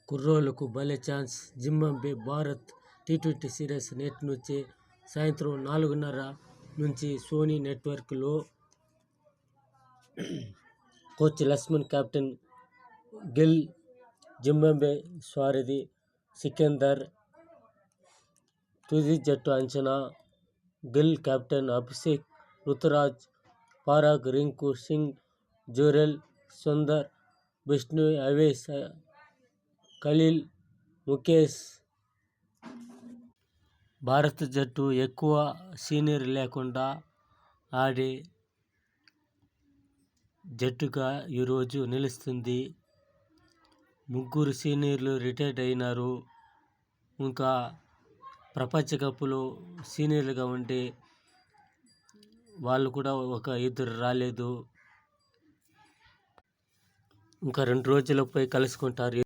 కుర్రోళ్లకు భలే chance. Zimbabwe Bharat టీ20 series నేటి నుంచి సాయంత్రం 4:30 నుంచి సోనీ నెట్వర్క్లో. Coach Laxman, captain Gill, Zimbabwe సారథి సికందర్. తుది జట్టు అంచనా: గిల్, కెప్టెన్ అభిషేక్, రుతురాజ్, పరాగ్, రింకు సింగ్, జురేల్, సుందర్, బిష్ణోయ్, అవేస్, ఖలీల్, ముకేశ్. భారత జట్టు ఎక్కువ సీనియర్లు లేకుండా ఆడే జట్టుగా ఈరోజు నిలుస్తుంది. 3 సీనియర్లు రిటైర్ అయినారు. ఇంకా ప్రపంచ కప్లో సీనియర్లుగా ఉండే వాళ్ళు కూడా ఒక 2 రాలేదు. ఇంకా 2 రోజులపై కలుసుకుంటారు.